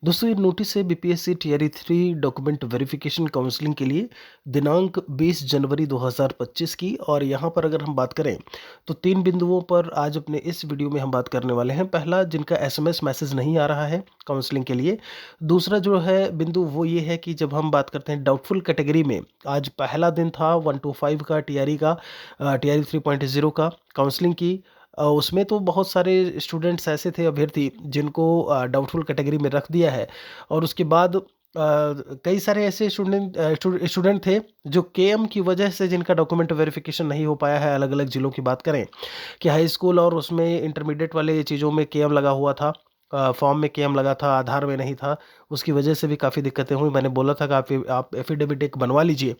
दोस्तों ये नोटिस है BPSC TRE 3 document verification counselling के लिए दिनांक 20 जनवरी 2025 की। और यहाँ पर अगर हम बात करें तो 3 बिंदुओं पर आज अपने इस वीडियो में हम बात करने वाले हैं। पहला, जिनका एसएमएस मैसेज नहीं आ रहा है काउंसलिंग के लिए। दूसरा जो है बिंदु वो ये है कि जब हम बात करते हैं डाउटफुल कैटेगरी में, आज पहला दिन था 125 का टीआरई का, टीआरई 3.0 का काउंसलिंग की। उसमें तो बहुत सारे स्टूडेंट्स ऐसे थे, अभ्यर्थी, जिनको डाउटफुल कैटेगरी में रख दिया है। और उसके बाद कई सारे ऐसे स्टूडेंट थे जो केएम की वजह से जिनका डॉक्यूमेंट वेरिफिकेशन नहीं हो पाया है। अलग अलग ज़िलों की बात करें कि हाई स्कूल और उसमें इंटरमीडिएट वाले चीज़ों में केएम लगा हुआ था, फॉर्म में केएम लगा था, आधार में नहीं था। उसकी वजह से भी काफ़ी दिक्कतें हुई। मैंने बोला था कि आप एफिडेविट एक बनवा लीजिए।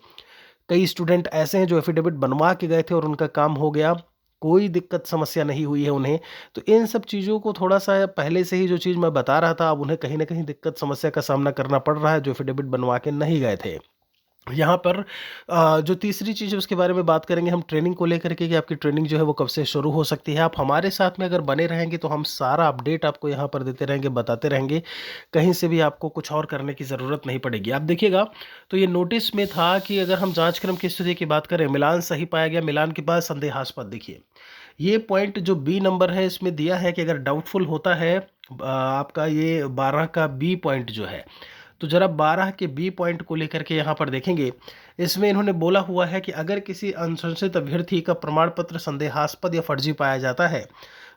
कई स्टूडेंट ऐसे हैं जो एफिडेविट बनवा के गए थे और उनका काम हो गया, कोई दिक्कत समस्या नहीं हुई है उन्हें। तो इन सब चीज़ों को थोड़ा-सा पहले से ही जो चीज़ मैं बता रहा था, अब उन्हें कहीं न कहीं दिक्कत समस्या का सामना करना पड़ रहा है, जो एफिडेविट बनवा के नहीं गए थे। यहाँ पर जो तीसरी चीज़ है उसके बारे में बात करेंगे हम ट्रेनिंग को लेकर के, कि आपकी ट्रेनिंग जो है वो कब से शुरू हो सकती है। आप हमारे साथ में अगर बने रहेंगे तो हम सारा अपडेट आपको यहाँ पर देते रहेंगे, बताते रहेंगे। कहीं से भी आपको कुछ और करने की ज़रूरत नहीं पड़ेगी। आप देखिएगा तो ये नोटिस में था कि अगर हम जाँच क्रम की स्थिति की बात करें, मिलान सही पाया गया, मिलान के बाद संदेहास्पद। देखिए, ये पॉइंट जो बी नंबर है इसमें दिया है कि अगर डाउटफुल होता है आपका ये 12 का बी पॉइंट जो है, तो जरा 12 के बी पॉइंट को लेकर के यहाँ पर देखेंगे। इसमें इन्होंने बोला हुआ है कि अगर किसी अनुशंसित अभ्यर्थी का प्रमाण पत्र संदेहास्पद या फर्जी पाया जाता है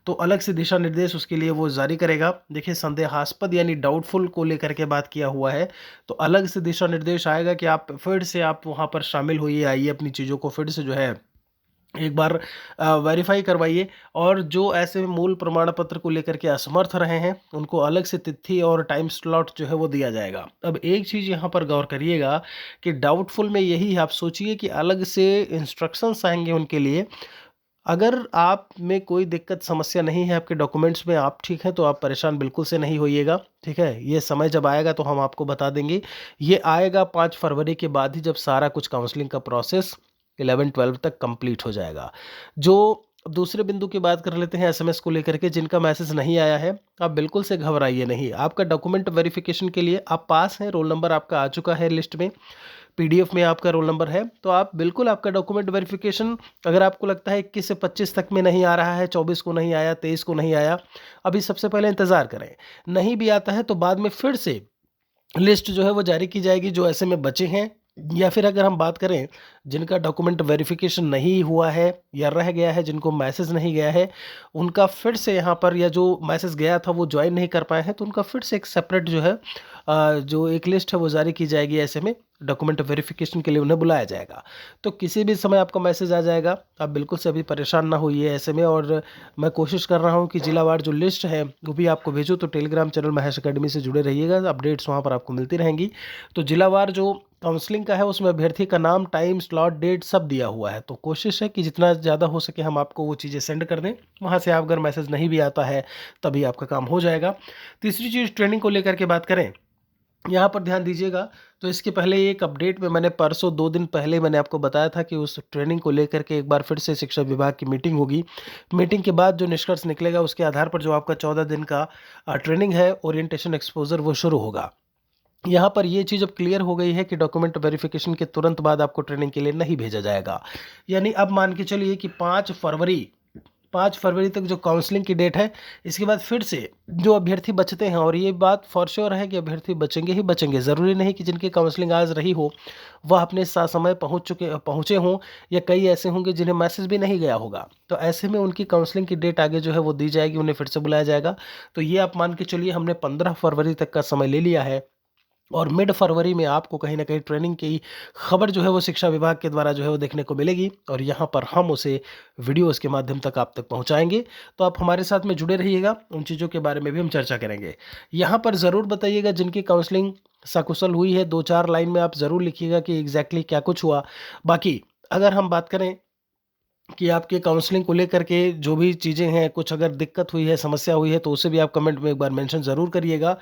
तो अलग से दिशा निर्देश उसके लिए वो जारी करेगा। देखिए, संदेहास्पद यानी डाउटफुल को लेकर के बात किया हुआ है, तो अलग से दिशा निर्देश आएगा कि आप फिर से आप वहाँ पर शामिल होइए, आइए अपनी चीज़ों को फिर से जो है एक बार वेरीफाई करवाइए। और जो ऐसे मूल प्रमाण पत्र को लेकर के असमर्थ रहे हैं उनको अलग से तिथि और टाइम स्लॉट जो है वो दिया जाएगा। अब एक चीज़ यहाँ पर गौर करिएगा कि डाउटफुल में यही आप सोचिए कि अलग से इंस्ट्रक्शंस आएंगे उनके लिए। अगर आप में कोई दिक्कत समस्या नहीं है, आपके डॉक्यूमेंट्स में आप ठीक हैं, तो आप परेशान बिल्कुल से नहीं होइएगा। ठीक है, ये समय जब आएगा तो हम आपको बता देंगे। ये आएगा 5 फरवरी के बाद ही, जब सारा कुछ काउंसलिंग का प्रोसेस 11-12 तक कंप्लीट हो जाएगा। जो दूसरे बिंदु की बात कर लेते हैं एसएमएस को लेकर के, जिनका मैसेज नहीं आया है, आप बिल्कुल से घबराइए नहीं। आपका डॉक्यूमेंट वेरिफिकेशन के लिए आप पास हैं, रोल नंबर आपका आ चुका है लिस्ट में, पीडीएफ में आपका रोल नंबर है, तो आप बिल्कुल आपका डॉक्यूमेंट वेरिफिकेशन, अगर आपको लगता है 21 से 25 तक में नहीं आ रहा है, 24 को नहीं आया, 23 को नहीं आया, अभी सबसे पहले इंतज़ार करें। नहीं भी आता है तो बाद में फिर से लिस्ट जो है वो जारी की जाएगी, जो ऐसे में बचे हैं। या फिर अगर हम बात करें जिनका डॉक्यूमेंट वेरिफिकेशन नहीं हुआ है या रह गया है, जिनको मैसेज नहीं गया है, उनका फिर से यहाँ पर, या जो मैसेज गया था वो ज्वाइन नहीं कर पाए हैं, तो उनका फिर से एक सेपरेट जो है जो एक लिस्ट है वो जारी की जाएगी। ऐसे में डॉक्यूमेंट वेरिफिकेशन के लिए उन्हें बुलाया जाएगा। तो किसी भी समय आपका मैसेज आ जाएगा, आप बिल्कुल से अभी परेशान ना होइए ऐसे में। और मैं कोशिश कर रहा हूँ कि जिलावार जो लिस्ट है वो भी आपको भेजूँ, तो टेलीग्राम चैनल महेश अकेडमी से जुड़े रहिएगा, अपडेट्स वहाँ पर आपको मिलती रहेंगी। तो जिलावार जो काउंसलिंग का है उसमें अभ्यर्थी का नाम, टाइम, स्लॉट, डेट सब दिया हुआ है। तो कोशिश है कि जितना ज़्यादा हो सके हम आपको वो चीज़ें सेंड कर दें। वहाँ से आप अगर मैसेज नहीं भी आता है तभी आपका काम हो जाएगा। तीसरी चीज़, ट्रेनिंग को लेकर के बात करें, यहाँ पर ध्यान दीजिएगा। तो इसके पहले एक अपडेट में मैंने परसों 2 दिन पहले मैंने आपको बताया था कि उस ट्रेनिंग को लेकर के एक बार फिर से शिक्षा विभाग की मीटिंग होगी। मीटिंग के बाद जो निष्कर्ष निकलेगा उसके आधार पर जो आपका 14 दिन का ट्रेनिंग है, ओरिएंटेशन एक्सपोजर, वो शुरू होगा। यहाँ पर ये चीज़ अब क्लियर हो गई है कि डॉक्यूमेंट वेरिफिकेशन के तुरंत बाद आपको ट्रेनिंग के लिए नहीं भेजा जाएगा। यानी अब मान के चलिए कि 5 फरवरी तक जो काउंसलिंग की डेट है, इसके बाद फिर से जो अभ्यर्थी बचते हैं, और ये बात फॉर श्योर है कि अभ्यर्थी बचेंगे ही बचेंगे, ज़रूरी नहीं कि जिनकी काउंसलिंग आज रही हो वह अपने समय पहुँचे हों, या कई ऐसे होंगे जिन्हें मैसेज भी नहीं गया होगा। तो ऐसे में उनकी काउंसलिंग की डेट आगे जो है वो दी जाएगी, उन्हें फिर से बुलाया जाएगा। तो ये आप मान के चलिए हमने 15 फरवरी तक का समय ले लिया है, और मिड फरवरी में आपको कहीं ना कहीं ट्रेनिंग की खबर जो है वो शिक्षा विभाग के द्वारा जो है वो देखने को मिलेगी, और यहाँ पर हम उसे वीडियोस के माध्यम तक आप तक पहुँचाएंगे। तो आप हमारे साथ में जुड़े रहिएगा, उन चीज़ों के बारे में भी हम चर्चा करेंगे। यहाँ पर ज़रूर बताइएगा जिनकी काउंसलिंग सकुशल हुई है, 2-4 लाइन में आप ज़रूर लिखिएगा कि एग्जैक्टली क्या कुछ हुआ। बाकी अगर हम बात करें कि आपके काउंसलिंग को लेकर के जो भी चीज़ें हैं, कुछ अगर दिक्कत हुई है, समस्या हुई है, तो उसे भी आप कमेंट में एक बार मेंशन ज़रूर करिएगा।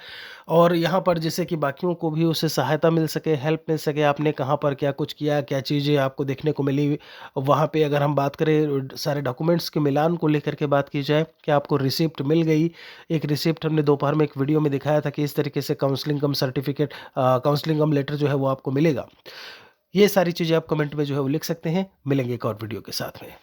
और यहाँ पर जिससे कि बाकियों को भी उससे सहायता मिल सके, हेल्प मिल सके, आपने कहाँ पर क्या कुछ किया, क्या चीज़ें आपको देखने को मिली। वहाँ पे अगर हम बात करें सारे डॉक्यूमेंट्स के मिलान को लेकर के बात की जाए कि आपको रिसिप्ट मिल गई। एक रिसिप्ट हमने दोपहर में एक वीडियो में दिखाया था कि इस तरीके से काउंसलिंग कम सर्टिफिकेट काउंसलिंग कम लेटर जो है वो आपको मिलेगा। ये सारी चीज़ें आप कमेंट में जो है वो लिख सकते हैं। मिलेंगे एक और वीडियो के साथ में।